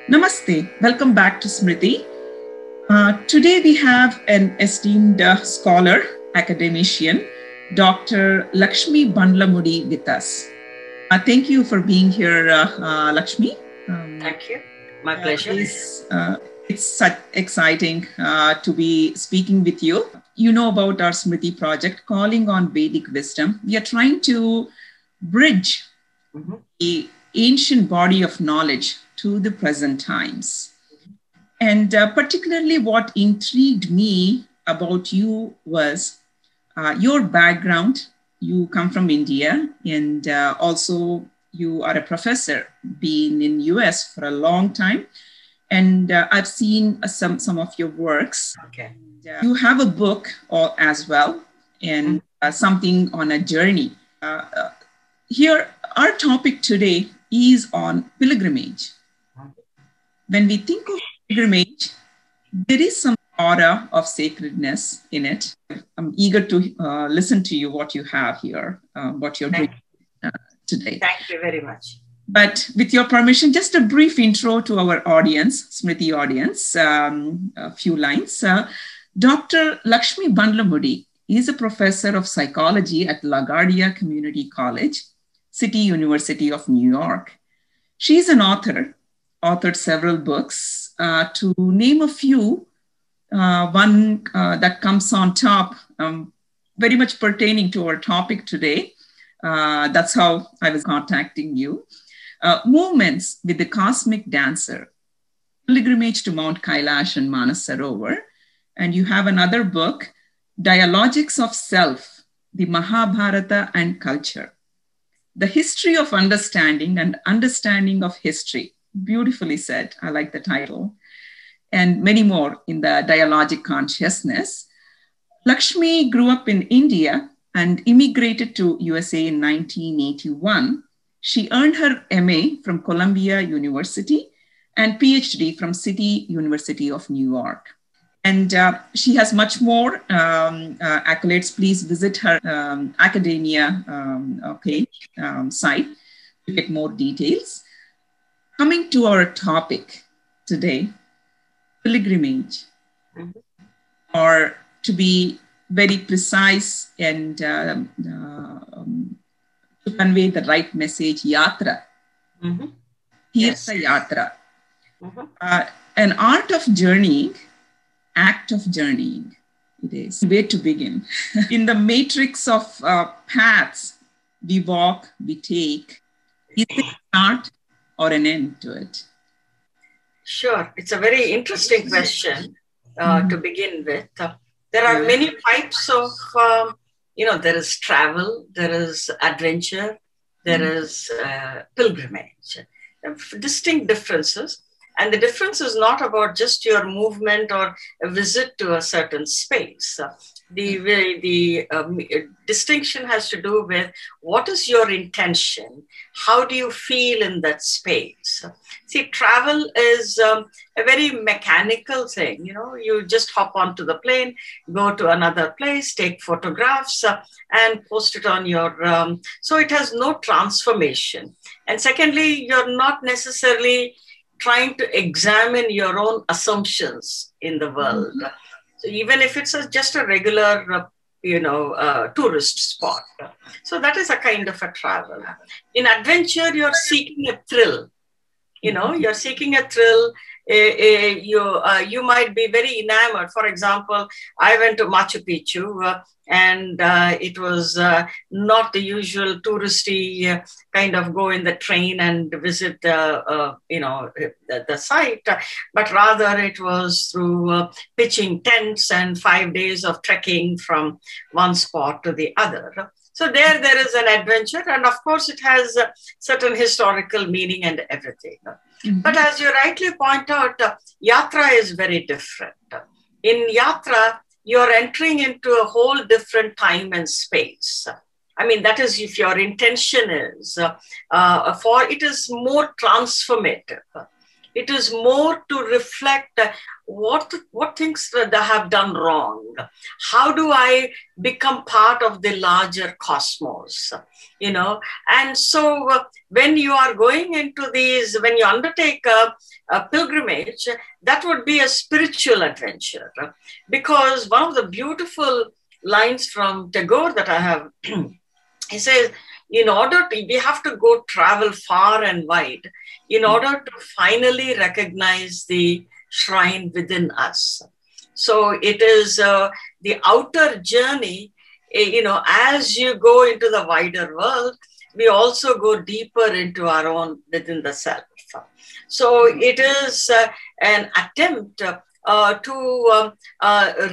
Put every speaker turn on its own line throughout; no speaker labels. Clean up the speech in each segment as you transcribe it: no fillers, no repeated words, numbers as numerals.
Namaste. Welcome back to Smriti. Today we have an esteemed scholar, academician, Dr. Lakshmi Bandlamudi with us. Thank you for being here, Lakshmi.
Thank you. My pleasure.
It's such exciting to be speaking with you. You know about our Smriti project, Calling on Vedic Wisdom. We are trying to bridge the ancient body of knowledge to the present times. And particularly what intrigued me about you was your background. You come from India, and also you are a professor, been in US for a long time. And I've seen some of your works.
Okay.
You have a book as well, and something on a journey. Here, our topic today is on pilgrimage. When we think of pilgrimage, there is some aura of sacredness in it. I'm eager to listen to you, what you have here, what you're doing today.
Thank you very much.
But with your permission, just a brief intro to our audience, Smriti audience, a few lines. Dr. Lakshmi Bandlamudi is a professor of psychology at LaGuardia Community College, City University of New York. She's an author, authored several books. To name a few, one that comes on top, very much pertaining to our topic today. That's how I was contacting you. Movements with the Cosmic Dancer, Pilgrimage to Mount Kailash and Manasarovar. And you have another book, Dialogics of Self, the Mahabharata and Culture. The History of Understanding and Understanding of History. Beautifully said. I like the title. And many more in the dialogic consciousness. Lakshmi grew up in India and immigrated to USA in 1981. She earned her MA from Columbia University and PhD from City University of New York. And she has much more accolades. Please visit her academia page, site to get more details. Coming to our topic today, pilgrimage, or to be very precise and to convey the right message, Yatra. Here's the Yatra. An art of journeying, act of journeying. It is. Where to begin? In the matrix of paths we walk, we take, is there a start or an end to it?
Sure. It's a very interesting question to begin with. There are many types of, there is travel, there is adventure, there is pilgrimage. Distinct differences. And the difference is not about just your movement or a visit to a certain space. The distinction has to do with what is your intention? How do you feel in that space? See, travel is a very mechanical thing. You just hop onto the plane, go to another place, take photographs and post it on your, so it has no transformation. And secondly, you're not necessarily trying to examine your own assumptions in the world. So even if it's just a regular, tourist spot. So that is a kind of a travel. In adventure, you're seeking a thrill. You're seeking a thrill. You might be very enamored. For example, I went to Machu Picchu and it was not the usual touristy kind of go in the train and visit the site, but rather it was through pitching tents and 5 days of trekking from one spot to the other. So there is an adventure, and of course it has a certain historical meaning and everything. But as you rightly point out, Yatra is very different. In Yatra, you're entering into a whole different time and space. I mean, that is if your intention is, it is more transformative. It is more to reflect what things that I have done wrong. How do I become part of the larger cosmos? And so when you are going into these, when you undertake a pilgrimage, that would be a spiritual adventure. Because one of the beautiful lines from Tagore that I have, he says, we have to go travel far and wide in order to finally recognize the shrine within us. So it is the outer journey, as you go into the wider world, we also go deeper into our own within the self. So it is an attempt to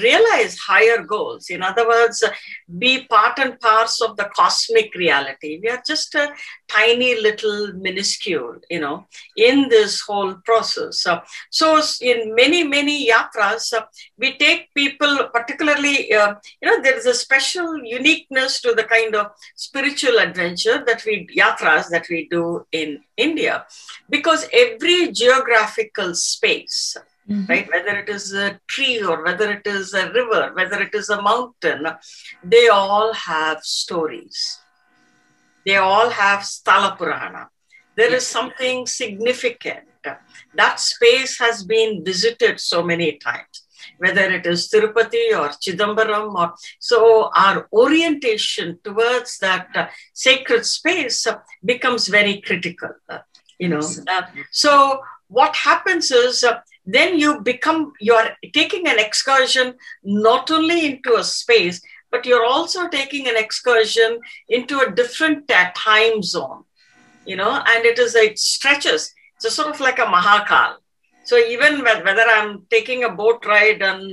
realize higher goals. In other words, be part and parcel of the cosmic reality. We are just a tiny little minuscule, in this whole process. So in many, many yatras, we take people, particularly, there is a special uniqueness to the kind of spiritual adventure yatras that we do in India, because every geographical space, right? Whether it is a tree or whether it is a river, whether it is a mountain, they all have stories. They all have Sthala Purana. There is something significant. That space has been visited so many times, whether it is Tirupati or Chidambaram. So our orientation towards that sacred space becomes very critical, So what happens is, then you're taking an excursion not only into a space, but you're also taking an excursion into a different time zone, and it stretches. It's a sort of like a Mahakal. So even whether I'm taking a boat ride on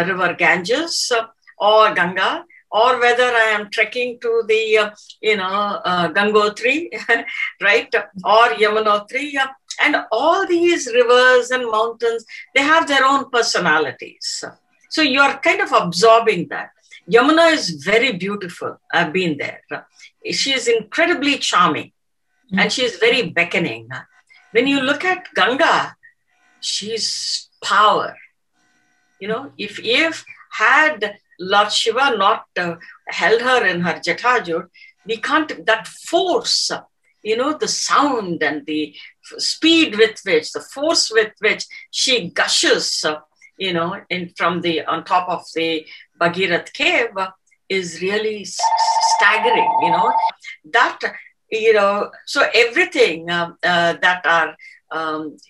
River Ganges or Ganga, or whether I am trekking to the, Gangotri, right, or Yamunotri, and all these rivers and mountains, they have their own personalities. So you're kind of absorbing that. Yamuna is very beautiful. I've been there. She is incredibly charming, and she is very beckoning. When you look at Ganga, she's power. If had Lord Shiva not held her in her Jatajut, we can't, that force, the sound and the speed with which, the force with which she gushes, on top of the Bhagirath cave is really staggering, so everything that are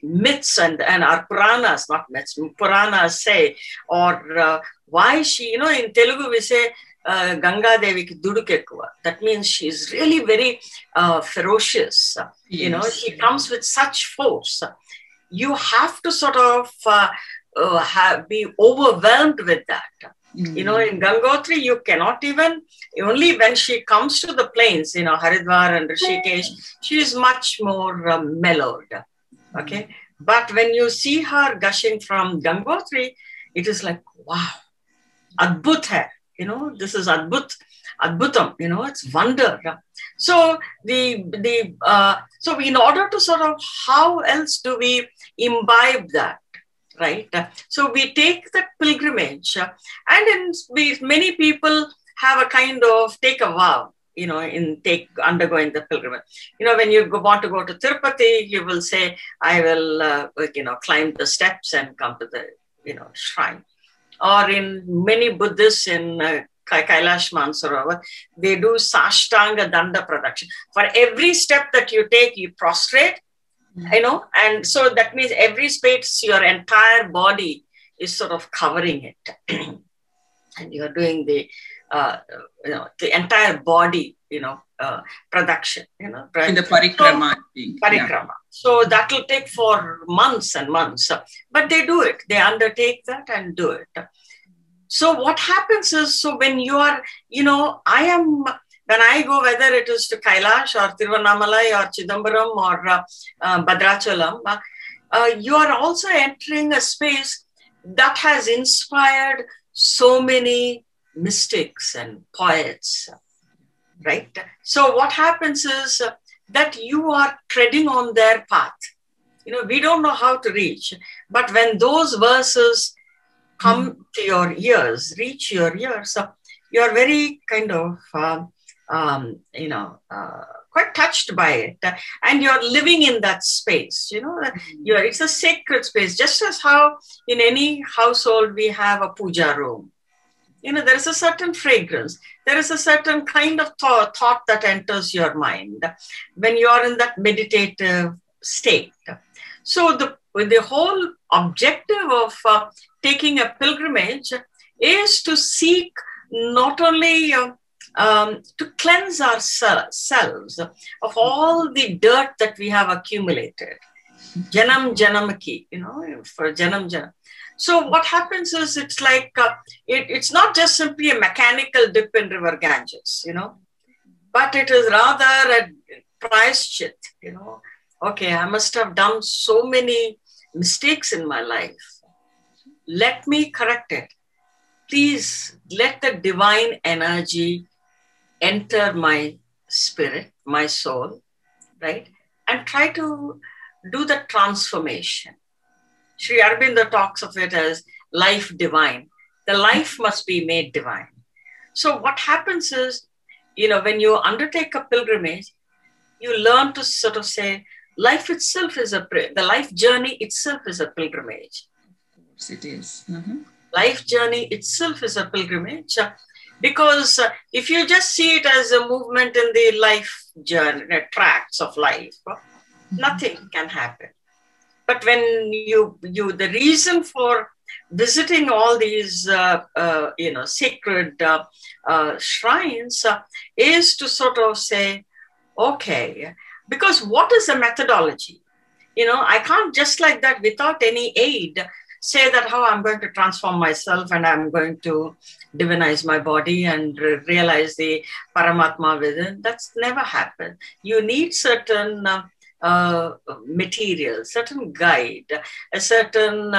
myths and our Puranas, not myths, Puranas say, or why she, in Telugu we say, Ganga Devi ki dudukekuva. That means she's really very ferocious. Yes. She comes with such force. You have to sort of be overwhelmed with that. In Gangotri, you cannot even, only when she comes to the plains, Haridwar and Rishikesh, she is much more mellowed. Okay. But when you see her gushing from Gangotri, it is like, wow, Adbhut hai. This is Adbhutam, it's wonder. So so in order to sort of, how else do we imbibe that, right? So we take that pilgrimage, and many people have a kind of take a vow, undergoing the pilgrimage. When you want to go to Tirupati, you will say, I will, climb the steps and come to the, shrine. Or in many Buddhists in Kailash Mansarovar, they do Sashtanga Danda Pradakshina. For every step that you take, you prostrate, and so that means every space, your entire body is sort of covering it. And you're doing the entire body, production, right?
In the parikrama.
Parikrama. Yeah. So that will take for months and months, but they do it. They undertake that and do it. So what happens is, so when you are, when I go, whether it is to Kailash or Tiruvannamalai or Chidambaram or Bhadrachalam, you are also entering a space that has inspired so many mystics and poets, right? So what happens is that you are treading on their path. we don't know how to reach. But when those verses come to your ears, reach your ears, you are very kind of, quite touched by it. And you're living in that space, it's a sacred space, just as how in any household we have a puja room. There is a certain fragrance. There is a certain kind of thought that enters your mind when you are in that meditative state. So the whole objective of taking a pilgrimage is to seek not only to cleanse ourselves of all the dirt that we have accumulated. Janam Janamaki, for Janam Janam. So what happens is it's like, it's not just simply a mechanical dip in river Ganges, but it is rather a prayashchit, Okay, I must have done so many mistakes in my life. Let me correct it. Please let the divine energy enter my spirit, my soul, right? And try to do the transformation. Sri Aurobindo talks of it as life divine. The life must be made divine. So what happens is, when you undertake a pilgrimage, you learn to sort of say, life itself is the life journey itself is a pilgrimage.
Of course it is.
Life journey itself is a pilgrimage. Because if you just see it as a movement in the life journey, tracks of life, nothing can happen. But when the reason for visiting all these, sacred shrines is to sort of say, okay, because what is the methodology? I can't just like that without any aid say that how I'm going to transform myself and I'm going to divinize my body and realize the Paramatma within. That's never happened. You need certain material, certain guide, a certain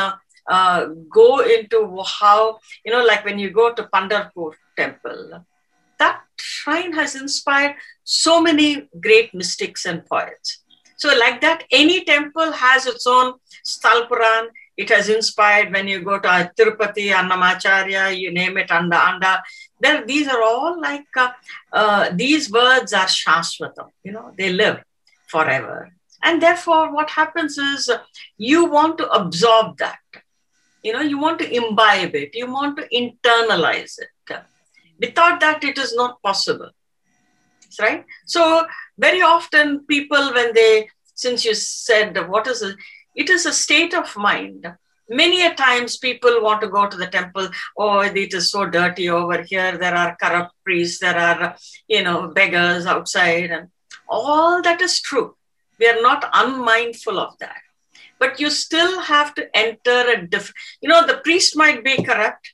go into how, like when you go to Pandharpur temple, that shrine has inspired so many great mystics and poets. So like that, any temple has its own Sthal Puran. It has inspired when you go to Tirupati, Annamacharya, you name it, Anda. These are all like, these words are Shashvatam, they live forever. And therefore, what happens is you want to absorb that. You want to imbibe it. You want to internalize it. Without that, it is not possible. Right? So very often people, since you said, what is it? It is a state of mind. Many a times people want to go to the temple. Oh, it is so dirty over here. There are corrupt priests. There are, beggars outside. And all that is true. We are not unmindful of that. But you still have to enter a different, the priest might be corrupt,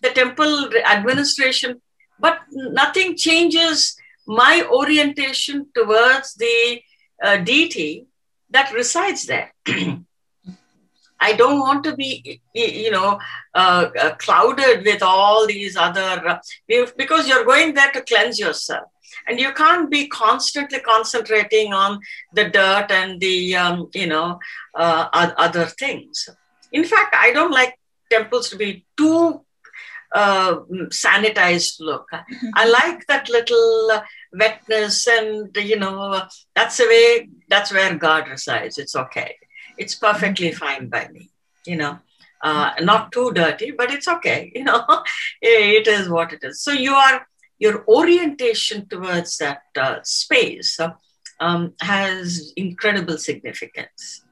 the temple administration, but nothing changes my orientation towards the deity that resides there. I don't want to be, clouded with all these other, because you're going there to cleanse yourself. And you can't be constantly concentrating on the dirt and the, other things. In fact, I don't like temples to be too sanitized look. I like that little wetness and, that's where God resides. It's okay. It's perfectly fine by me, not too dirty, but it's okay. It is what it is. So your orientation towards that space has incredible significance.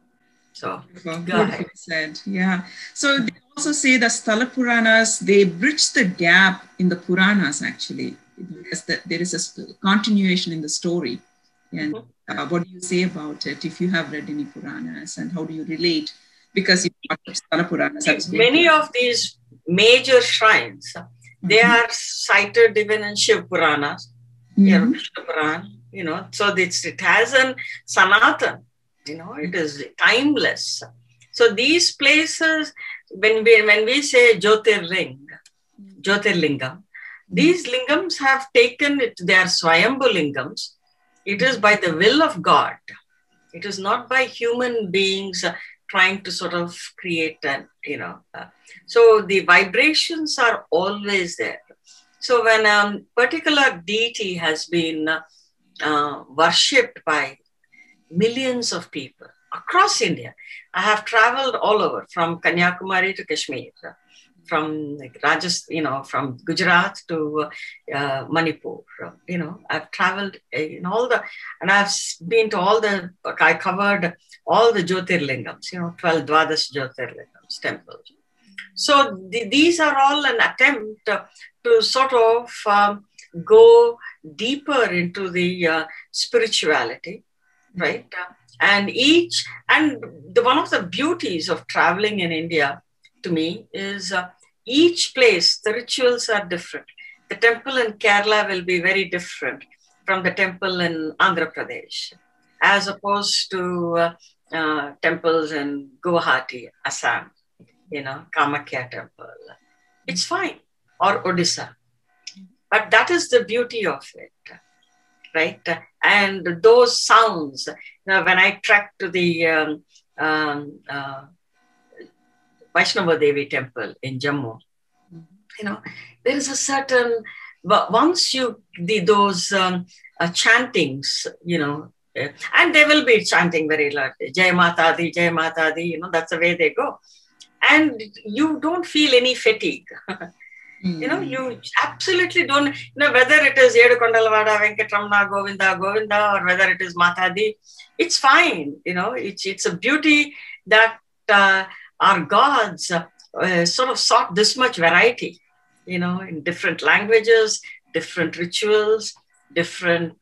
So,
beautifully said. Yeah. So they also say the Sthala Puranas, they bridge the gap in the Puranas actually. There is a continuation in the story. And what do you say about it if you have read any Puranas, and how do you relate? Because Sthala Puranas.
Many of these major shrines, they are cited even in Shiv Puranas, Vishnu Puran, so it has an Sanatana, it is timeless. So these places, when we say Jyotirlingam, these lingams have taken it, they are Swayambhu lingams. It is by the will of God, It is not by human beings trying to sort of create an, so the vibrations are always there. So when a particular deity has been worshipped by millions of people across India, I have traveled all over, from Kanyakumari to Kashmir, from Rajasthan, from Gujarat to Manipur. I've traveled in all the, and I've been to I covered all the Jyotirlingams, 12 Dwadas Jyotirlingams temples. So these are all an attempt to sort of go deeper into the spirituality, right? And one of the beauties of traveling in India to me is each place, the rituals are different. The temple in Kerala will be very different from the temple in Andhra Pradesh, as opposed to temples in Guwahati, Assam, Kamakya temple. It's fine, or Odisha. But that is the beauty of it, right? And those sounds, when I trek to the Vaishnava Devi temple in Jammu, there is a certain, once those chantings, and they will be chanting very loudly, Jai Mata Di, Jai Mata Di, that's the way they go. And you don't feel any fatigue. You absolutely don't, whether it is Yedu Kondalavada, Venkatramana, Govinda, Govinda, or whether it is Mata Di, it's fine. It's a beauty that our gods sort of sought this much variety, in different languages, different rituals, different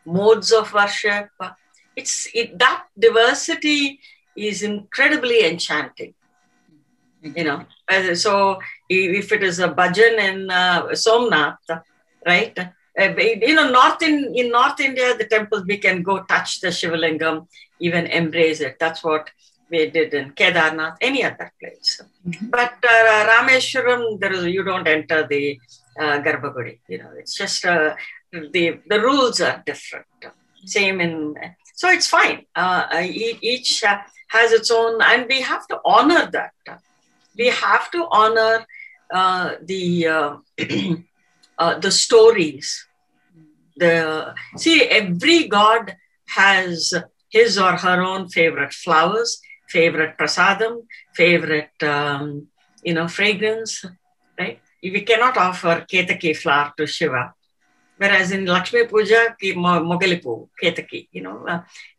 modes of worship. That diversity is incredibly enchanting. So if it is a bhajan in Somnath, right? In North India, the temples, we can go touch the Shivalingam, even embrace it. That's what we did in Kedarnath, any other place. But Rameshwaram, you don't enter the Garbhagudi. It's just the rules are different. Same so it's fine. Each has its own, and we have to honor that. We have to honor the stories. Every god has his or her own favorite flowers, favorite prasadam, favorite fragrance, right? We cannot offer Ketaki flower to Shiva. Whereas in Lakshmi Puja, Mogalipu, Ketaki,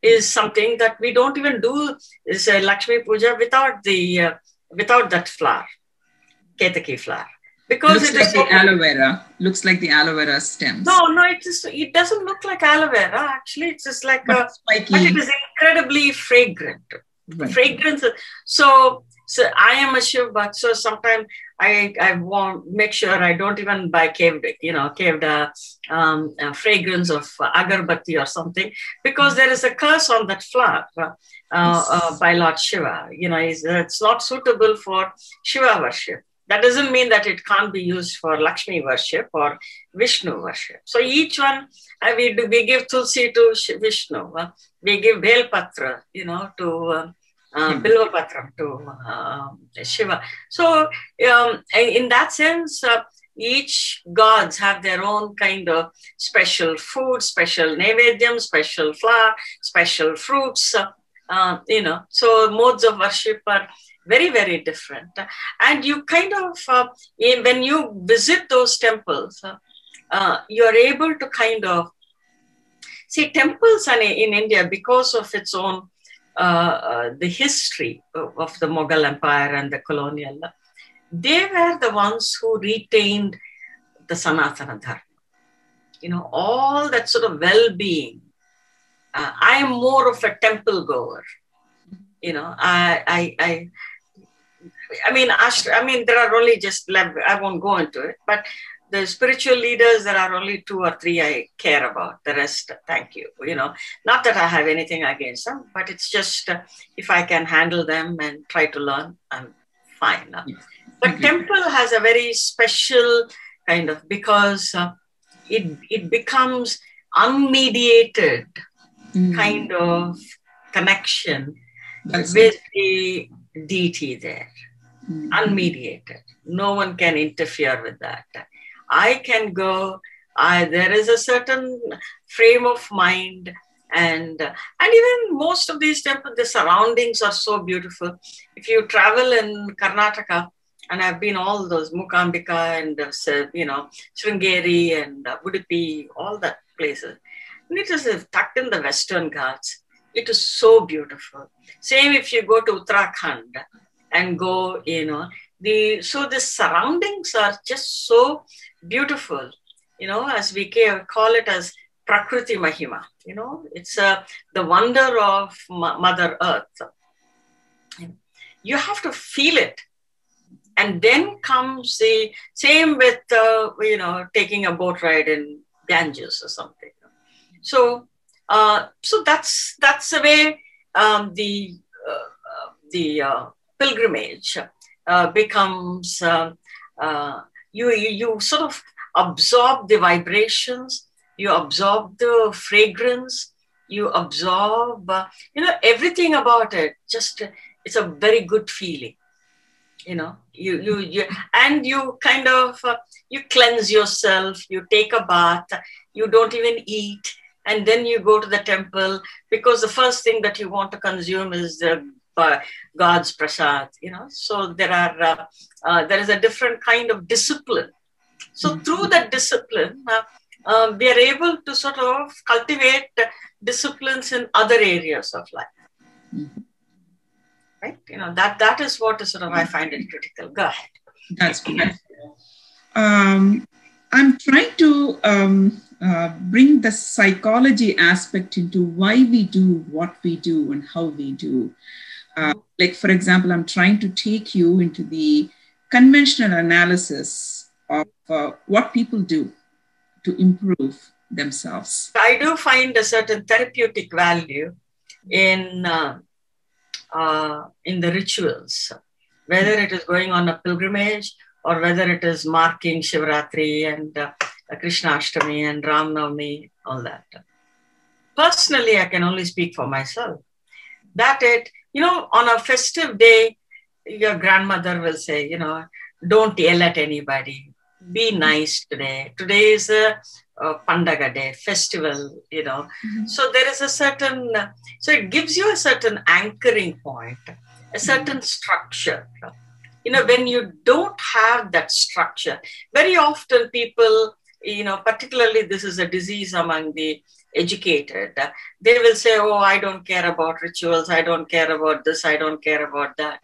is something that we don't even do. Is Lakshmi Puja without that flower, Ketaki flower. Because
it looks like the aloe vera. Looks like the aloe vera stems.
No, it doesn't look like aloe vera. Actually, it's just like but it is incredibly fragrant. Right. Fragrance. So I am a Shiv bhakt, so sometimes I want make sure I don't even buy caved fragrance of agarbatti or something, because there is a curse on that flower by Lord Shiva. It's not suitable for Shiva worship. That doesn't mean that it can't be used for Lakshmi worship or Vishnu worship. So each one, we give Tulsi to Vishnu. We give Bel Patra, to Bilva Patram to Shiva. So in that sense, each gods have their own kind of special food, special nevedyam, special flower, special fruits, So modes of worship are very, very different. And you kind of, when you visit those temples, you are able to kind of see temples in India, because of its own, the history of the Mughal Empire and the colonial, they were the ones who retained the Sanatana Dharma. All that sort of well-being. I am more of a temple goer. There are only I won't go into it, but the spiritual leaders, there are only 2 or 3 I care about. The rest, thank you. Not that I have anything against them, but it's just if I can handle them and try to learn, I'm fine. But temple has a very special kind of, because it becomes unmediated kind of connection
That's
with the deity there,
Mm.
unmediated. No one can interfere with that. I can go, there is a certain frame of mind, and even most of these temples, the surroundings are so beautiful. If you travel in Karnataka, and I've been all those Mukambika and Sringeri and Udupi, all that places. And it is tucked in the Western Ghats. It is so beautiful. Same if you go to Uttarakhand and go, so the surroundings are just so beautiful. As we call it as Prakriti Mahima. It's the wonder of Mother Earth. You have to feel it. And then comes the same with, taking a boat ride in Ganges or something. So that's the way the pilgrimage becomes. You sort of absorb the vibrations, you absorb the fragrance, you absorb everything about it. It's a very good feeling. You kind of you cleanse yourself, you take a bath, you don't even eat, and then you go to the temple, because the first thing that you want to consume is the God's prasad. So there is a different kind of discipline. So through that discipline, we are able to sort of cultivate disciplines in other areas of life. Mm-hmm. Right? That is what is sort of, I find it critical. Go ahead.
That's great. I'm trying to bring the psychology aspect into why we do what we do and how we do. Like, for example, I'm trying to take you into the conventional analysis of what people do to improve themselves.
I do find a certain therapeutic value in the rituals, whether it is going on a pilgrimage or whether it is marking Shivratri and Krishna Ashtami and Ram Navami, all that. Personally, I can only speak for myself. On a festive day, your grandmother will say, don't yell at anybody. Be nice today. Today is a Pandaga day, festival, Mm-hmm. So there is a certain, so it gives you a certain anchoring point, a certain structure. When you don't have that structure, very often people, particularly this is a disease among the educated, they will say, oh, I don't care about rituals. I don't care about this. I don't care about that.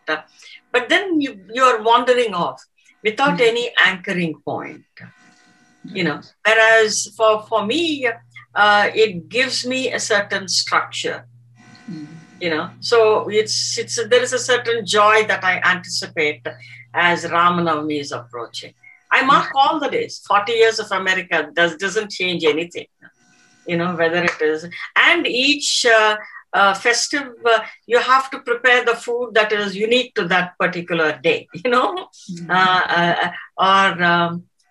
But then you are wandering off without any anchoring point. Whereas for me, it gives me a certain structure, so there is a certain joy that I anticipate as Ramanavami is approaching. I mark all the days. 40 years of America doesn't change anything, whether it is, and each festive, you have to prepare the food that is unique to that particular day,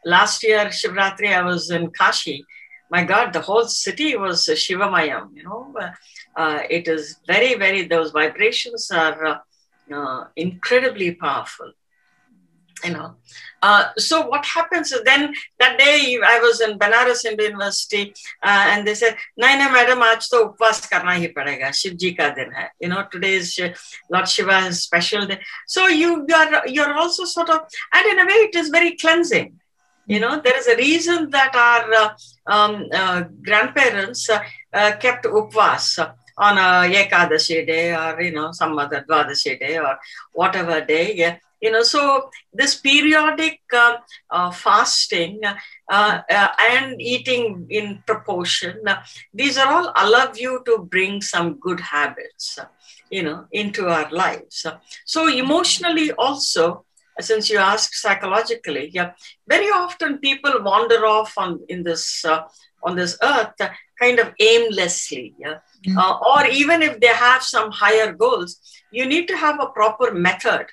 last year, Shivratri, I was in Kashi. My God, the whole city was Shivamayam, it is very, very, those vibrations are incredibly powerful, So what happens is then that day I was in Banaras Indian University and they said, Naina madam, aaj to upvas karna hi padega, Shiv ji ka din hai. Today is Lord Shiva's special day. So you're also sort of, and in a way it is very cleansing. There is a reason that our grandparents kept upvas on a Ekadashi day or, some other Dvadashi day or whatever day. Yeah. So this periodic fasting and eating in proportion, these are all allow you to bring some good habits, into our lives. So emotionally also, since you asked psychologically, very often people wander off on this earth kind of aimlessly, or even if they have some higher goals, you need to have a proper method.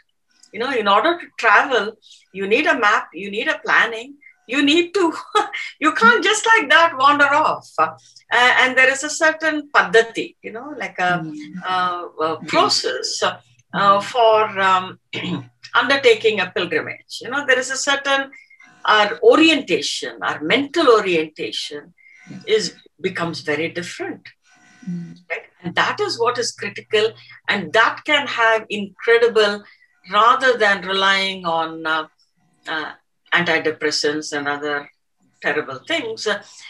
In order to travel, you need a map, you need a planning, you need to, you can't just like that wander off. And there is a certain paddhati, like a process for undertaking a pilgrimage. There is a certain, our orientation, our mental orientation becomes very different. Right? And that is what is critical, and that can have incredible, rather than relying on antidepressants and other terrible things,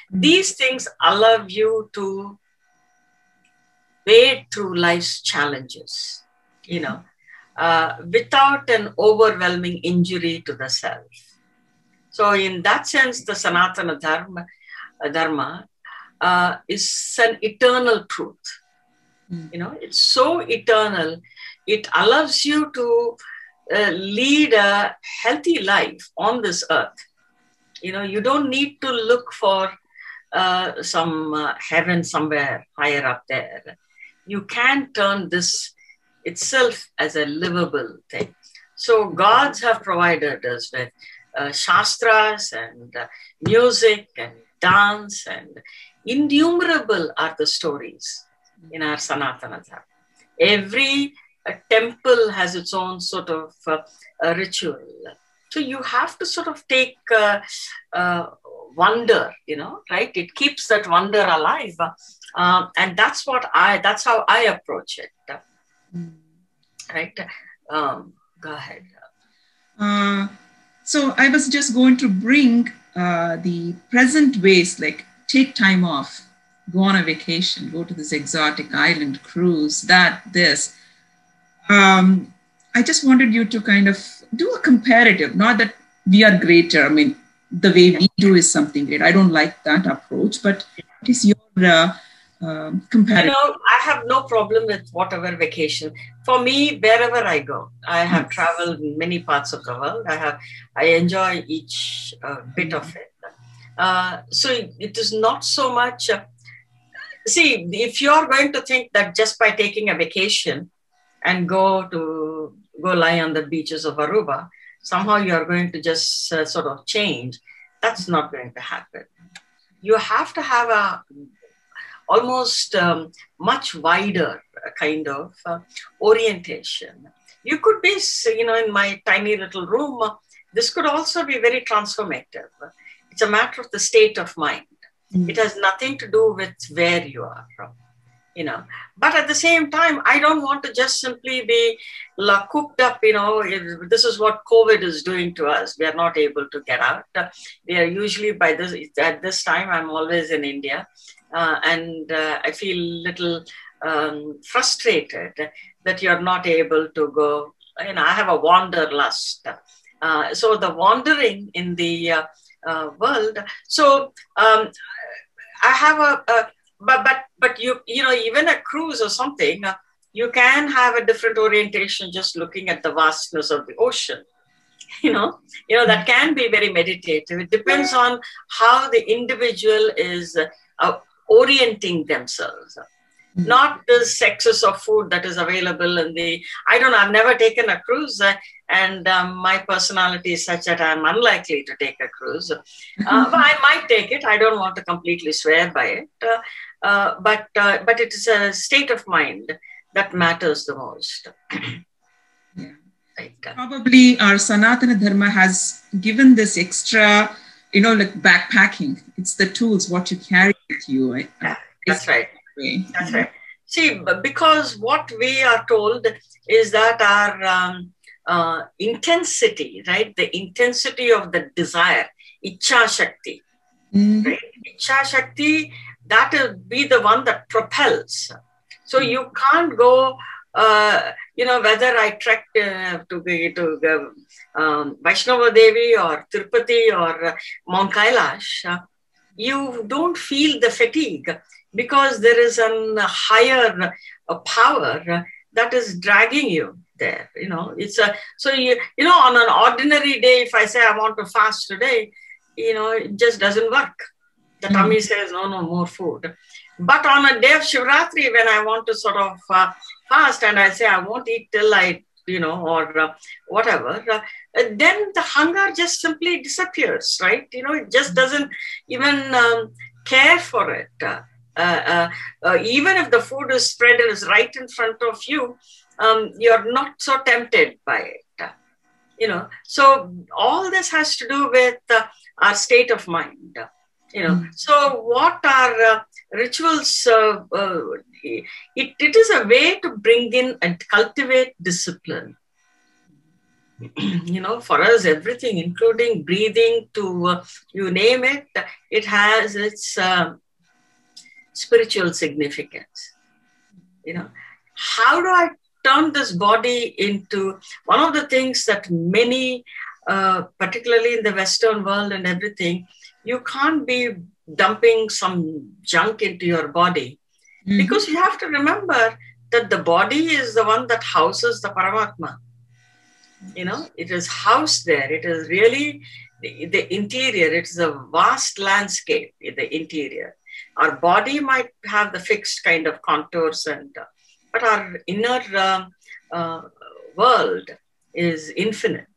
these things allow you to wade through life's challenges, without an overwhelming injury to the self. So in that sense, the Sanatana Dharma is an eternal truth. It's so eternal. It allows you to lead a healthy life on this earth. You don't need to look for some heaven somewhere higher up there. You can turn this itself as a livable thing. So gods have provided us with shastras and music and dance, and innumerable are the stories in our Sanatana Dharma. Every temple has its own sort of ritual. So you have to sort of take wonder, right? It keeps that wonder alive. And that's how I approach it. Right? Go ahead.
So I was just going to bring the present ways, like take time off, go on a vacation, go to this exotic island, cruise, this. I just wanted you to kind of do a comparative, not that we are greater. I mean, the way we do is something great. I don't like that approach, but what is your comparative?
I have no problem with whatever vacation. For me, wherever I go, I have traveled in many parts of the world. I enjoy each bit of it. So it is not so much. See, if you're going to think that just by taking a vacation and go lie on the beaches of Aruba, somehow you're going to just sort of change, that's not going to happen. You have to have a almost much wider kind of orientation. You could be, in my tiny little room, this could also be very transformative. It's a matter of the state of mind. It has nothing to do with where you are from, But at the same time, I don't want to just simply be cooped up, this is what COVID is doing to us. We are not able to get out. We are usually at this time, I'm always in India. And I feel a little frustrated that you're not able to go. I have a wanderlust. So the wandering in the world. So I have but you even a cruise or something, you can have a different orientation just looking at the vastness of the ocean. That can be very meditative. It depends on how the individual is orienting themselves. Not the excess of food that is available I've never taken a cruise, and my personality is such that I'm unlikely to take a cruise. But I might take it. I don't want to completely swear by it. But it is a state of mind that matters the most.
Yeah. Right. Probably our Sanatana Dharma has given this extra, like backpacking. It's the tools, what you carry with you.
That's right. That's right. See, because what we are told is that our intensity, right? The intensity of the desire, Ichha Shakti, right? Ichha Shakti, that will be the one that propels. So you can't go, whether I trek to Vaishnava Devi or Tirupati or Mount Kailash, you don't feel the fatigue, because there is a higher power that is dragging you there. It's so on an ordinary day, if I say I want to fast today, it just doesn't work. The tummy says no more food. But on a day of Shivratri, when I want to sort of fast, and I say I won't eat till I or whatever, then the hunger just simply disappears, right? It just doesn't even care for it. Even if the food is spread and is right in front of you, you're not so tempted by it. So all this has to do with our state of mind. So what are rituals? It is a way to bring in and cultivate discipline. For us, everything, including breathing, to you name it, it has its spiritual significance. How do I turn this body into one of the things that many, particularly in the Western world and everything, you can't be dumping some junk into your body, because you have to remember that the body is the one that houses the Paramatma. It is housed there. It is really the interior. It is a vast landscape in the interior. Our body might have the fixed kind of contours, but our inner world is infinite,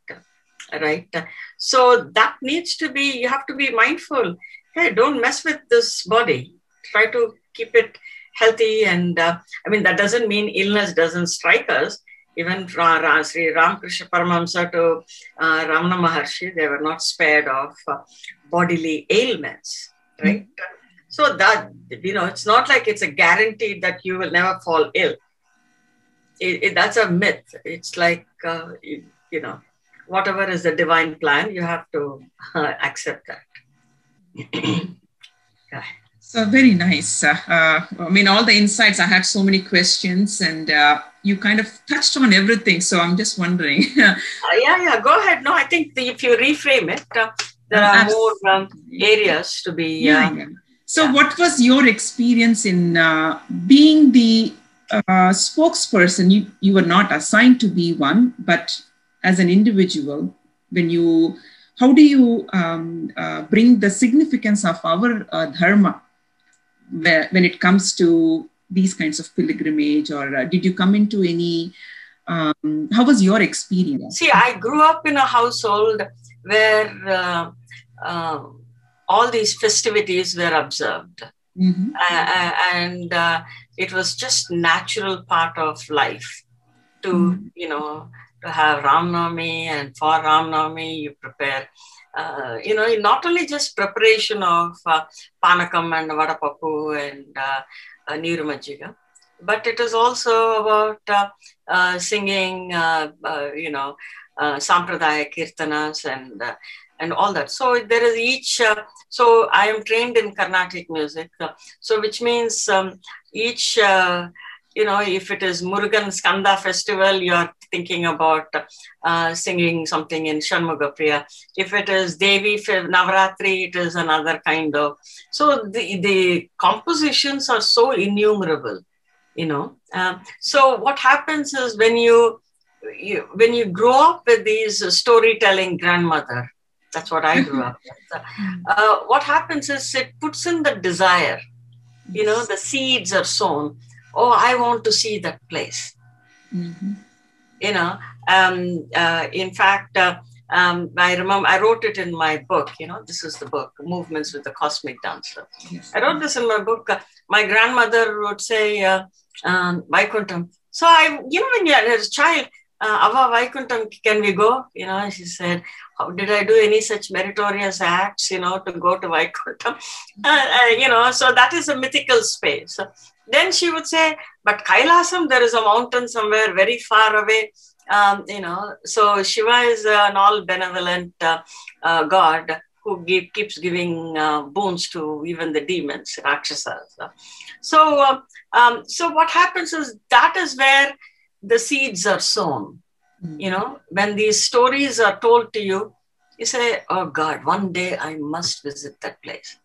right? So that needs to be, you have to be mindful. Hey, don't mess with this body. Try to keep it healthy. And that doesn't mean illness doesn't strike us. Even Sri Ramakrishna Paramahamsa to Ramana Maharshi, they were not spared of bodily ailments, right? So that, it's not like it's a guarantee that you will never fall ill. That's a myth. It's like, whatever is the divine plan, you have to accept that.
So very nice. All the insights, I had so many questions, and you kind of touched on everything. So I'm just wondering.
Yeah, go ahead. No, I think if you reframe it, there are more areas to be.
So what was your experience in being the spokesperson? You were not assigned to be one, but as an individual, how do you bring the significance of our dharma when it comes to these kinds of pilgrimage, or did you come into any, how was your experience?
See, I grew up in a household where all these festivities were observed. And it was just natural part of life to, to have Ram Navami, and for Ram Navami, you prepare, not only just preparation of Panakam and Vadapappu and Neeru Majjiga, but it is also about singing, Sampradaya Kirtanas and all that. So there is each, so I am trained in Carnatic music, so which means each, if it is Murugan Skanda festival, you are thinking about singing something in Shanmuga Priya. If it is Devi Navaratri, it is another kind of. So the compositions are so innumerable, So what happens is when you grow up with these storytelling grandmother, that's what I grew up with. What happens is it puts in the desire, the seeds are sown. Oh, I want to see that place. In fact, I remember I wrote it in my book, this is the book, Movements with the Cosmic Dancer. Yes. I wrote this in my book. My grandmother would say, Vaikuntham. So when you're a child, Ava Vaikuntham, can we go? She said, how did I do any such meritorious acts, to go to Vaikuntham? So that is a mythical space. Then she would say, but Kailasam, there is a mountain somewhere very far away. So Shiva is an all benevolent God who keeps giving boons to even the demons, Rakshasas. So what happens is that is where the seeds are sown. When these stories are told to you, you say, oh God, one day I must visit that place.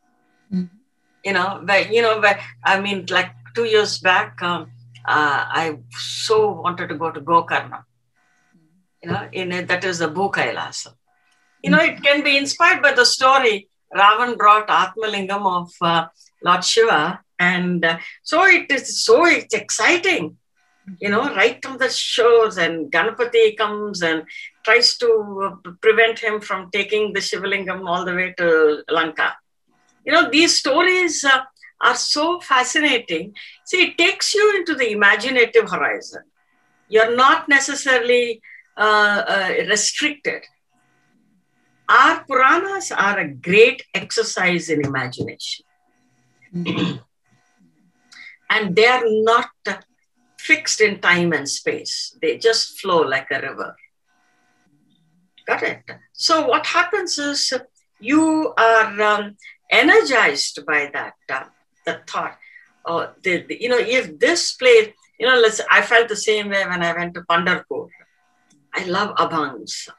Like 2 years back, I so wanted to go to Gokarna. That is the Bhukailasa. It can be inspired by the story. Ravan brought Atmalingam of Lord Shiva. And so it's exciting. right from the shores, and Ganapati comes and tries to prevent him from taking the Shivalingam all the way to Lanka. These stories are so fascinating. See, it takes you into the imaginative horizon. You're not necessarily restricted. Our Puranas are a great exercise in imagination. And they are not fixed in time and space. They just flow like a river. Got it? So what happens is you are energized by that, the thought. If this place, I felt the same way when I went to Pandharpur. I love Abhangs,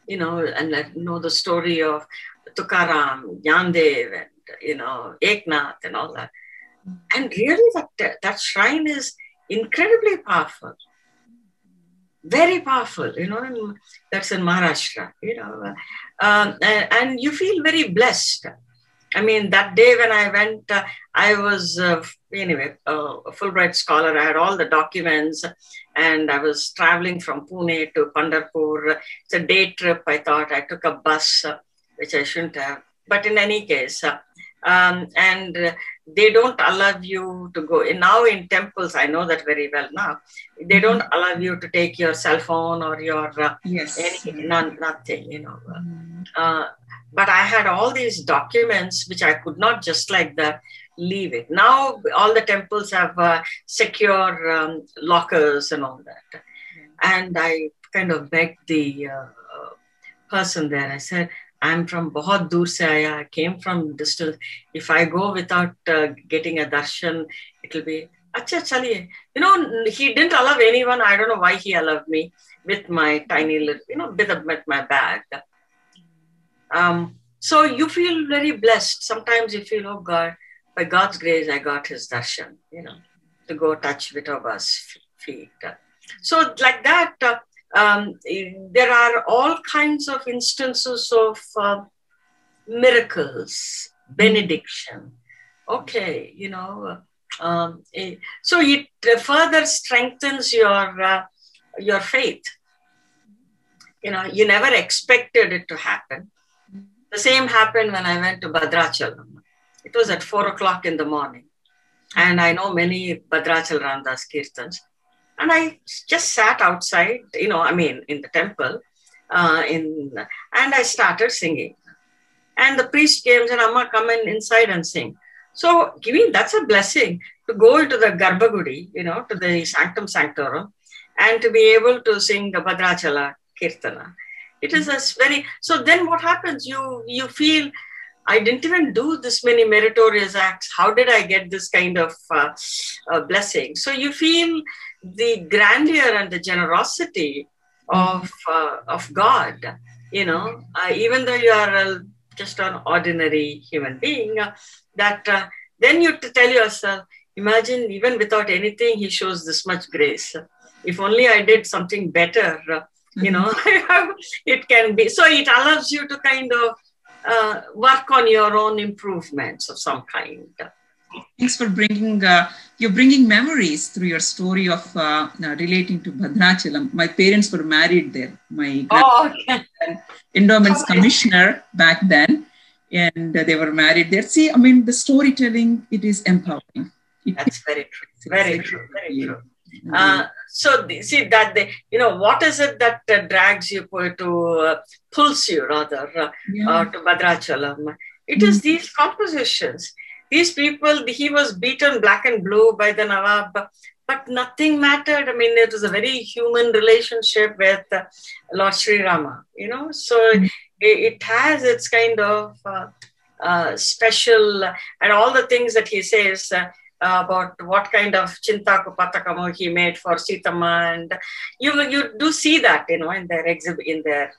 and I know the story of Tukaram, Jnandev, and, Eknath and all that. And really that shrine is incredibly powerful. Very powerful, that's in Maharashtra, and you feel very blessed. I mean, that day when I went, I was, a Fulbright scholar. I had all the documents, and I was traveling from Pune to Pandharpur. It's a day trip. I thought I took a bus, which I shouldn't have. But in any case, and they don't allow you to go. Now in temples, I know that very well now, they don't allow you to take your cell phone or your, nothing, but I had all these documents, which I could not just like that leave it. Now all the temples have secure lockers and all that. And I kind of begged the person there. I said, I'm from Bahut Dur se aaya. I came from distance. If I go without getting a darshan, it'll be, acha chaliye. He didn't allow anyone. I don't know why he allowed me with my tiny little, with my bag. So you feel very blessed. Sometimes you feel, oh God, by God's grace, I got his darshan, to go touch Vithoba's feet. So like that, there are all kinds of instances of miracles, benediction. Okay, so it further strengthens your faith. You never expected it to happen. The same happened when I went to Bhadrachalam. It was at 4 o'clock in the morning. And I know many Bhadrachal Ramdas Kirtans. And I just sat outside, in the temple, and I started singing. And the priest came and said, Amma, come inside and sing. So, that's a blessing to go into the Garbhagudi, to the Sanctum Sanctorum, and to be able to sing the Bhadrachala Kirtana. It is so then what happens? You feel, I didn't even do this many meritorious acts. How did I get this kind of blessing? So you feel the grandeur and the generosity of God, even though you are just an ordinary human being, that then you tell yourself, imagine even without anything, he shows this much grace. If only I did something better, it can be. So it allows you to kind of work on your own improvements of some kind.
Thanks for you're bringing memories through your story of relating to Bhadrachalam. My parents were married there. My endowments commissioner back then, and they were married there. See, the storytelling, it is empowering.
That's very true. Very true. Very true. So see that what is it that drags you pulls you rather to Bhadrachalam? It is these compositions. These people, he was beaten black and blue by the Nawab, but nothing mattered. It was a very human relationship with Lord Sri Rama, so it has its kind of special, and all the things that he says about what kind of Chintaku Patakamu he made for Sitama, and you do see that in their exhibit, in their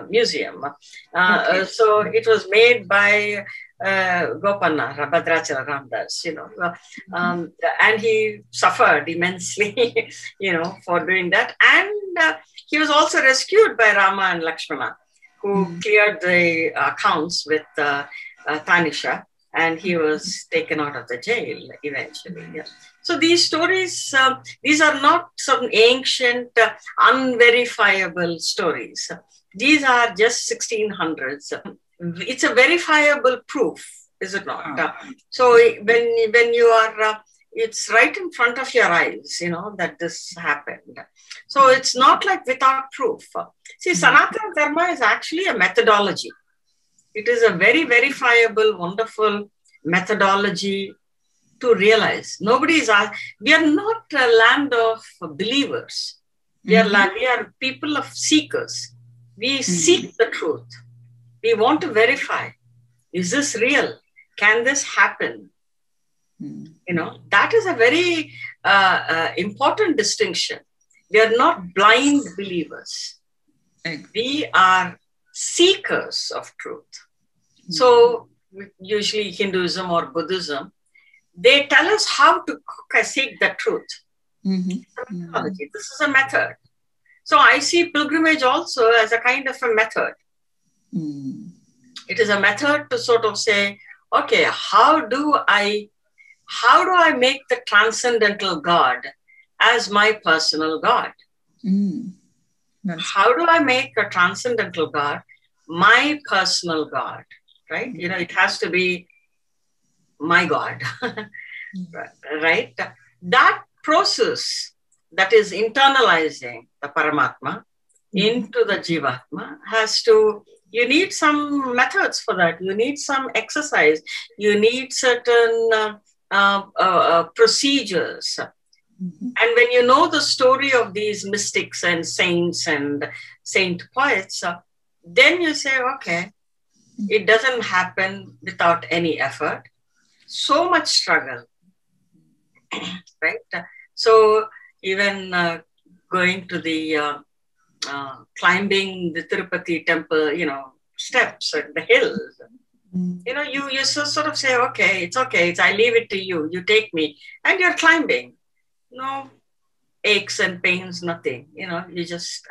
museum. So it was made by Gopanna Bhadrachala Ramdas, and he suffered immensely, for doing that. And he was also rescued by Rama and Lakshmana, who cleared the accounts with Tanisha. and he was taken out of the jail eventually. Yeah. So these stories, these are not some ancient, unverifiable stories. These are just 1600s. It's a verifiable proof, is it not? So when you are, it's right in front of your eyes, that this happened. So it's not like without proof. See, Sanatana Dharma is actually a methodology. It is a very verifiable, wonderful methodology to realize. We are not a land of believers. We are people of seekers. We seek the truth. We want to verify. Is this real? Can this happen? That is a very important distinction. We are not blind believers. We are seekers of truth. So usually Hinduism or Buddhism, they tell us how to seek the truth. This is a method. So I see pilgrimage also as a kind of a method. It is a method to sort of say, okay, how do I make the transcendental God as my personal God? How do I make a transcendental God my personal God? Right? It has to be my God. Right? That process that is internalizing the Paramatma into the Jivatma you need some methods for that. You need some exercise. You need certain procedures. And when you know the story of these mystics and saints and saint poets, then you say, okay, it doesn't happen without any effort. So much struggle, right? So even going to the climbing the Tirupati temple, steps and the hills, you sort of say, okay, I leave it to you. You take me, and you're climbing. No aches and pains, nothing. You just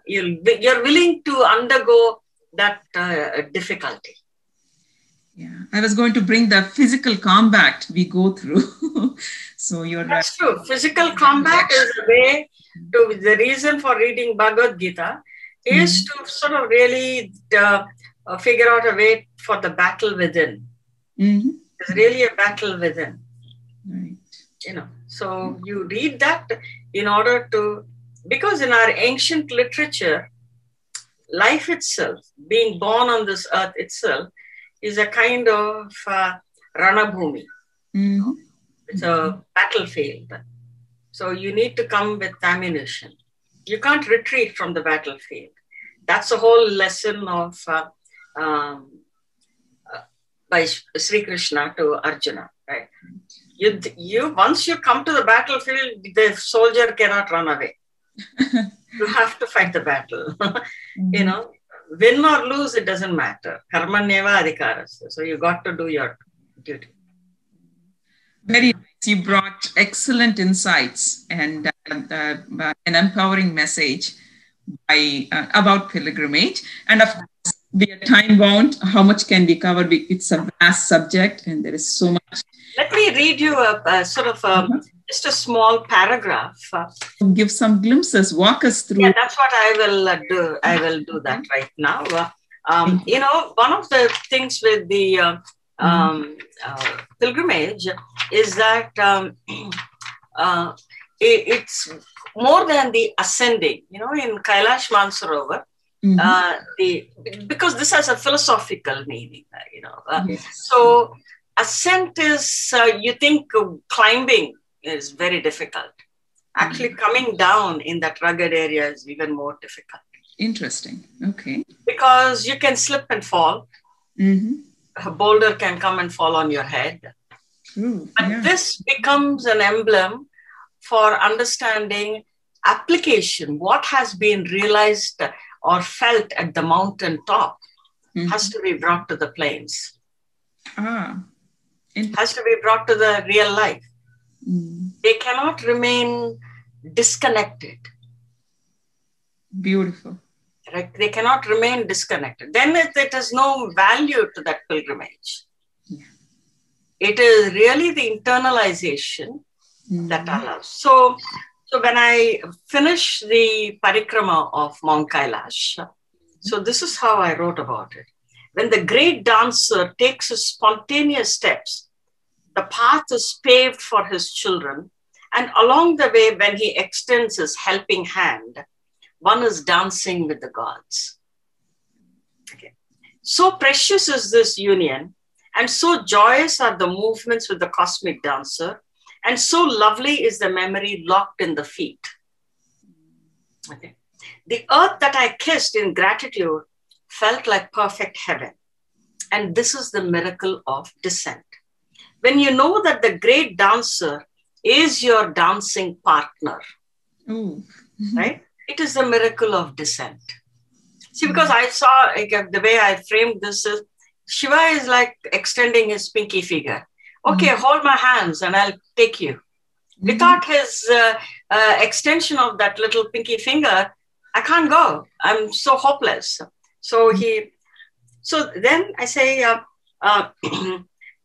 you're willing to undergo that difficulty.
Yeah, I was going to bring the physical combat we go through. So
That's true. Physical combat is a way to, the reason for reading Bhagavad Gita is to sort of really figure out a way for the battle within. It's really a battle within.
Right.
So you read that in order to, because in our ancient literature, life itself, being born on this earth itself, is a kind of ranabhumi. It's a battlefield. So you need to come with ammunition. You can't retreat from the battlefield. That's the whole lesson of by Sri Krishna to Arjuna, right? You once you come to the battlefield, the soldier cannot run away. You have to fight the battle. Win or lose, it doesn't matter. Karmanyeva adhikarasya. So you got to do your duty.
Very nice. You brought excellent insights and an empowering message about pilgrimage. And of course, we are time bound. How much can we cover? It's a vast subject and there is so much.
Let me read you just a small paragraph.
Give some glimpses. Walk us through.
Yeah, that's what I will do. I will do that right now. One of the things with the pilgrimage is that it's more than the ascending. In Kailash Mansarovar, because this has a philosophical meaning. So ascent is, you think climbing is very difficult. Actually, coming down in that rugged area is even more difficult.
Interesting. Okay.
Because you can slip and fall. A boulder can come and fall on your head. But this becomes an emblem for understanding application. What has been realized or felt at the mountain top has to be brought to the plains. It has to be brought to the real life. They cannot remain disconnected.
Beautiful.
Right? They cannot remain disconnected. Then it has no value to that pilgrimage. it is really the internalization that allows. So when I finish the parikrama of Mount Kailash, so this is how I wrote about it. When the great dancer takes his spontaneous steps, the path is paved for his children. And along the way, when he extends his helping hand, one is dancing with the gods. Okay. So precious is this union, and so joyous are the movements with the cosmic dancer, and so lovely is the memory locked in the feet. Okay. The earth that I kissed in gratitude felt like perfect heaven. And this is the miracle of descent. When you know that the great dancer is your dancing partner, right? It is the miracle of descent. See, because I saw, like, the way I framed this is, Shiva is like extending his pinky finger. Okay, hold my hands and I'll take you. Without his extension of that little pinky finger, I can't go. I'm so hopeless. So then I say,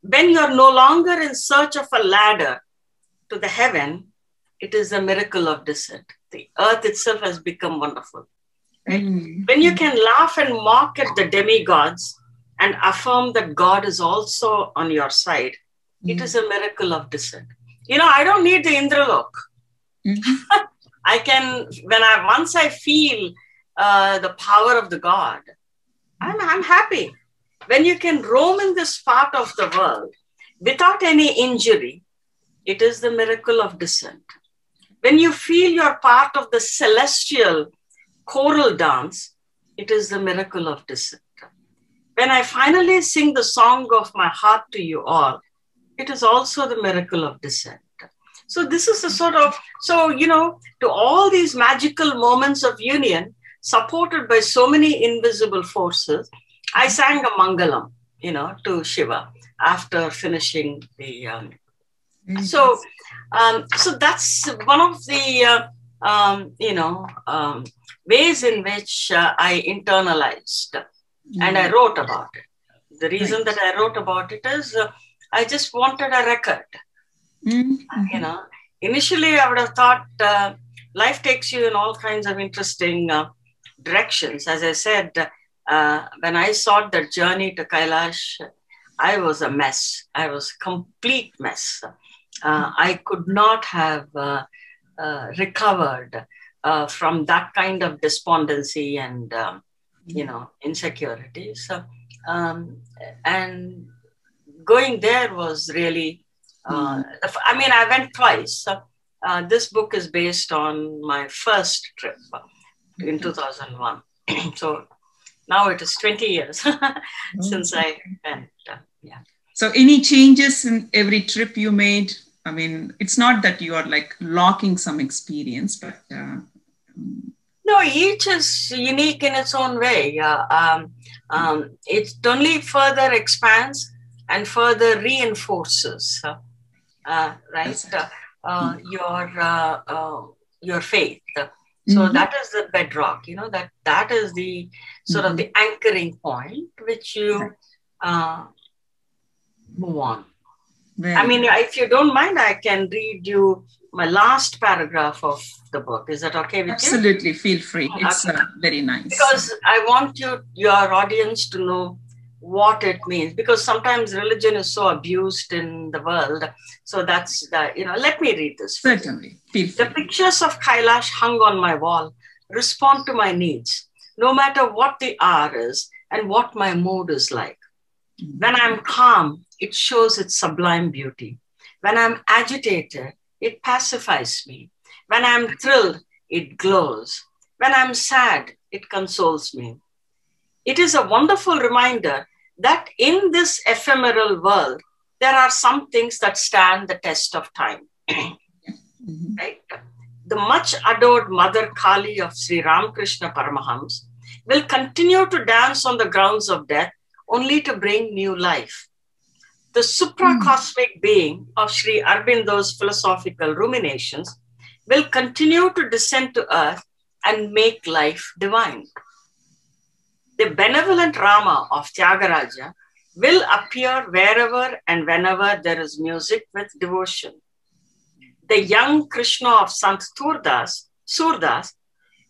when you're no longer in search of a ladder to the heaven, it is a miracle of descent. The earth itself has become wonderful. Right? When you can laugh and mock at the demigods and affirm that God is also on your side, it is a miracle of descent. You know, I don't need the Indralok. I can, once I feel the power of the God, I'm happy. When you can roam in this part of the world without any injury, it is the miracle of descent. When you feel you're part of the celestial choral dance, it is the miracle of descent. When I finally sing the song of my heart to you all, it is also the miracle of descent. So this is the sort of, to all these magical moments of union, supported by so many invisible forces, I sang a Mangalam, to Shiva after finishing the. So that's one of the, ways in which I internalized and I wrote about it. The reason that I wrote about it is I just wanted a record. Initially I would have thought life takes you in all kinds of interesting directions. As I said, when I sought the journey to Kailash, I was a mess. I was a complete mess. I could not have recovered from that kind of despondency and, insecurity. So, and going there was really, I went twice. This book is based on my first trip in 2001. So now it is 20 years since I went.
So any changes in every trip you made? I mean, it's not that you are like locking some experience, but...
No, each is unique in its own way. It only further expands and further reinforces, right? Your faith. So that is the bedrock, that is the sort of the anchoring point which you move on. If you don't mind, I can read you my last paragraph of the book. Is that okay with you?
Absolutely, feel free. It's very nice.
Because I want your audience to know what it means, because sometimes religion is so abused in the world. So that's let me read this.
Certainly. Feel free.
The pictures of Kailash hung on my wall respond to my needs, no matter what the hour is and what my mood is like. When I'm calm, it shows its sublime beauty. When I'm agitated, it pacifies me. When I'm thrilled, it glows. When I'm sad, it consoles me. It is a wonderful reminder that in this ephemeral world, there are some things that stand the test of time. Right? The much adored Mother Kali of Sri Ramakrishna Paramahams will continue to dance on the grounds of death only to bring new life. The supracosmic being of Sri Aurobindo's philosophical ruminations will continue to descend to earth and make life divine. The benevolent Rama of Tyagaraja will appear wherever and whenever there is music with devotion. The young Krishna of Sant Surdas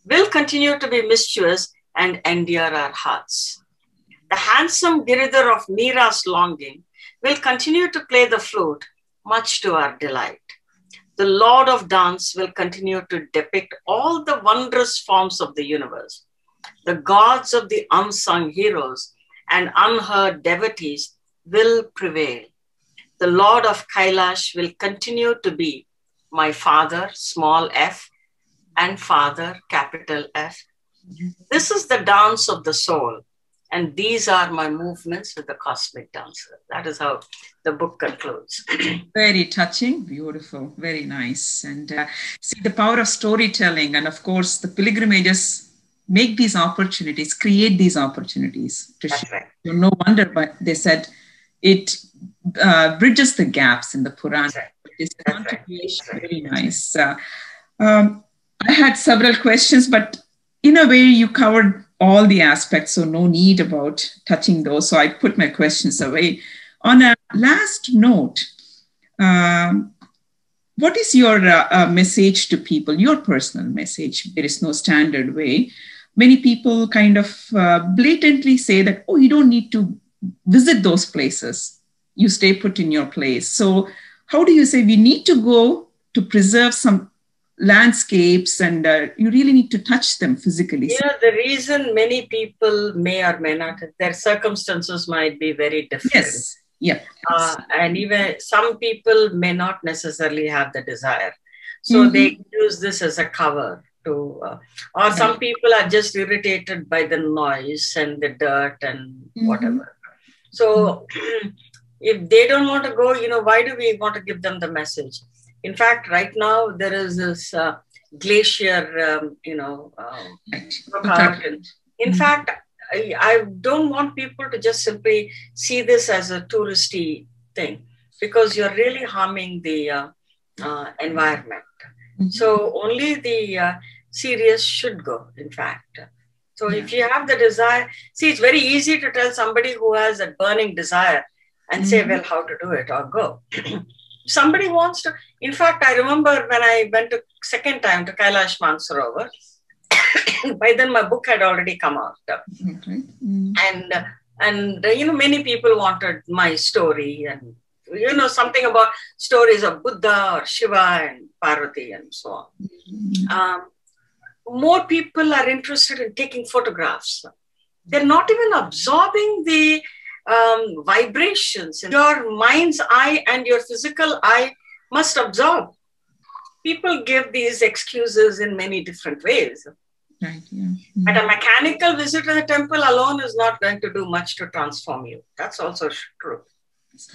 will continue to be mischievous and endear our hearts. The handsome Giridhar of Meera's longing will continue to play the flute, much to our delight. The Lord of Dance will continue to depict all the wondrous forms of the universe. The gods of the unsung heroes and unheard devotees will prevail. The Lord of Kailash will continue to be my father, small f, and father, capital F. This is the dance of the soul. And these are my movements with the cosmic dancer. That is how the book concludes.
Very touching, beautiful, very nice. And see the power of storytelling. And of course, the pilgrimages make these opportunities, create these opportunities.
That's right.
No wonder, but they said it bridges the gaps in the Puranas.
Right.
It's a contribution, very nice. I had several questions, but in a way you covered all the aspects, so no need about touching those. So I put my questions away. On a last note, what is your message to people, your personal message? There is no standard way. Many people kind of blatantly say that, oh, you don't need to visit those places. You stay put in your place. So how do you say we need to go to preserve some landscapes and you really need to touch them physically?
You know, the reason many people may or may not, their circumstances might be very different.
Yes. Yeah.
And even some people may not necessarily have the desire. So they use this as a cover to, or some people are just irritated by the noise and the dirt and whatever. So if they don't want to go, you know, why do we want to give them the message? In fact, right now there is this glacier, in fact, I don't want people to just simply see this as a touristy thing, because you're really harming the environment. So only the serious should go, in fact. So if you have the desire, see, it's very easy to tell somebody who has a burning desire and say, well, how to do it or go. Somebody wants to, in fact, I remember when I went to second time to Kailash Mansarovar, by then my book had already come out. And you know, many people wanted my story and, you know, something about stories of Buddha or Shiva and Parvati and so on. More people are interested in taking photographs. They're not even absorbing the vibrations. Your mind's eye and your physical eye must absorb. People give these excuses in many different ways.
Right, yeah.
But a mechanical visit to the temple alone is not going to do much to transform you. That's also true.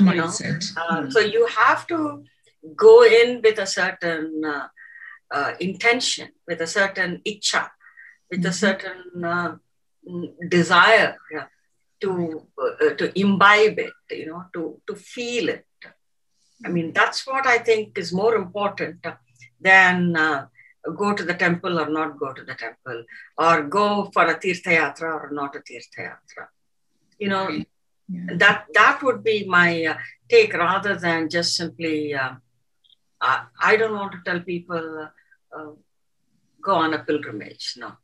Mindset.
So you have to go in with a certain intention, with a certain ichcha, with a certain desire to imbibe it, you know, to feel it. I mean, that's what I think is more important than go to the temple or not go to the temple, or go for a Tirtha Yatra or not a Tirtha Yatra. You know, that would be my take, rather than just simply, I don't want to tell people, go on a pilgrimage, no.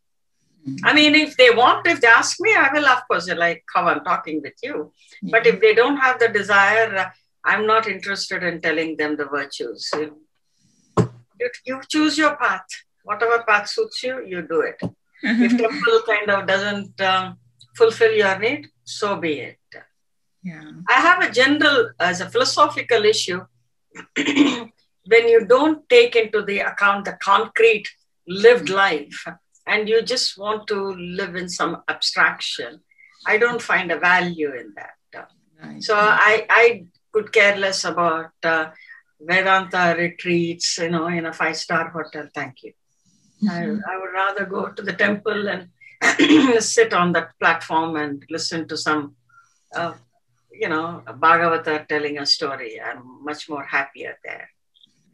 I mean, if they want, if they ask me, I will, of course, like how I'm talking with you. But if they don't have the desire, I'm not interested in telling them the virtues. You choose your path. Whatever path suits you, you do it. If temple kind of doesn't fulfill your need, so be it.
Yeah.
I have a general, as a philosophical issue, when you don't take into the account the concrete lived life, and you just want to live in some abstraction, I don't find a value in that.
Right.
So I could care less about Vedanta retreats, you know, in a 5-star hotel. Thank you. I would rather go to the temple and sit on that platform and listen to some, you know, Bhagavad telling a story. I'm much more happier there.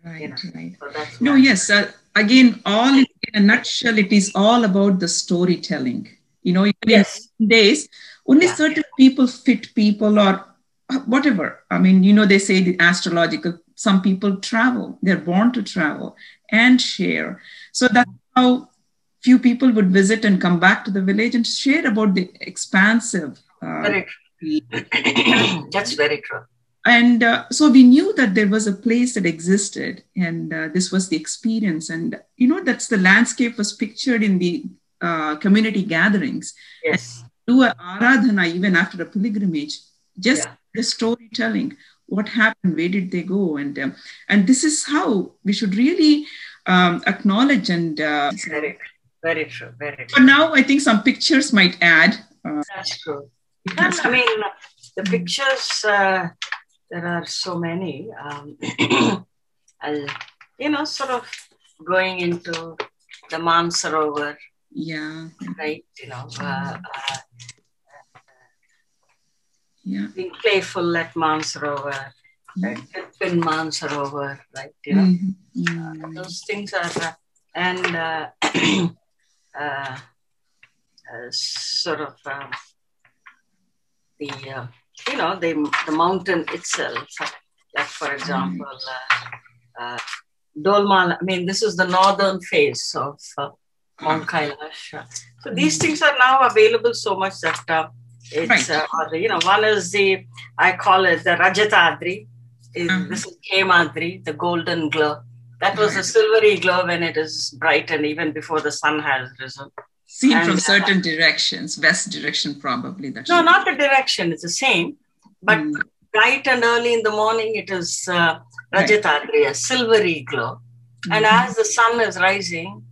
Right,
you know?
right.
So that's
yes. Again, all in a nutshell, it is all about the storytelling. You know, in days, only certain people fit people or whatever. I mean, they say the astrological, some people travel, they're born to travel and share. So that's how few people would visit and come back to the village and share about the expansive.
Very true. That's very true.
And so we knew that there was a place that existed, and this was the experience. And, that's the landscape was pictured in the community gatherings.
Yes.
Do a aradhana even after a pilgrimage, just the storytelling, what happened, where did they go? And this is how we should really acknowledge and...
Very true. Very true.
But now I think some pictures might add.
That's true. I mean, the pictures, there are so many, sort of going into the Mansarovar.
Yeah.
Right, being playful at Mansarovar, right? In Mansarovar, right? Those things are, sort of the mountain itself, like for example, Dolmala. I mean, this is the northern face of Mount Kailash. So these things are now available so much that it's, one is I call it the Rajatadri. This is Hemadri, the golden glow. That was a silvery glow when it is bright and even before the sun has risen.
Seen from certain directions, west direction probably.
No, not the direction, it's the same. But bright and early in the morning, it is Rajatadri, a silvery glow. And as the sun is rising,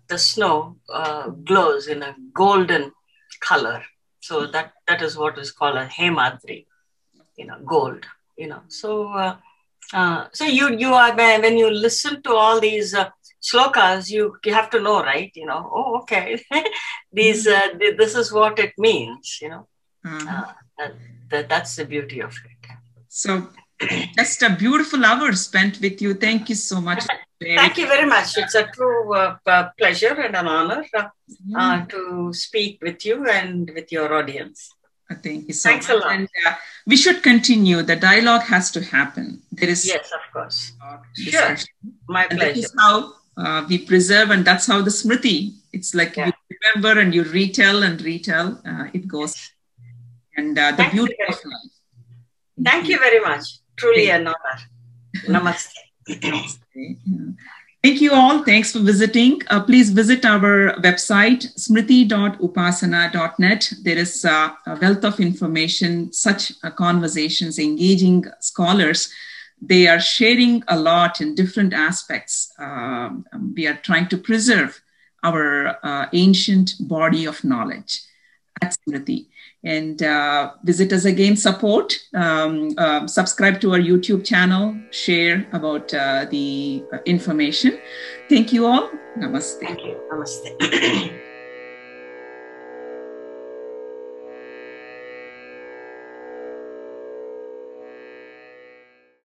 the snow glows in a golden color. So that is what is called a Hemadri, gold, So you are, when you listen to all these slokas, you have to know, right? Oh, okay, this is what it means, that's the beauty of it.
So just a beautiful hour spent with you. Thank you so much.
Thank you very much. It's a true pleasure and an honor to speak with you and with your audience.
Thank you so much. Thanks a lot. And we should continue. The dialogue has to happen. There is
yes, of course. Sure. My pleasure.
That is how we preserve, and that's how the Smriti. It's like you remember and you retell and retell. It goes. And the beauty of life.
Thank you very much. Truly an honor. Namaste.
Namaste. Thank you all. Thanks for visiting. Please visit our website, smriti.upaasana.net. There is a wealth of information, such conversations, engaging scholars. They are sharing a lot in different aspects. We are trying to preserve our ancient body of knowledge at Smriti. And visit us again, support, subscribe to our YouTube channel, share about the information. Thank you all. Namaste.
Thank you. Namaste.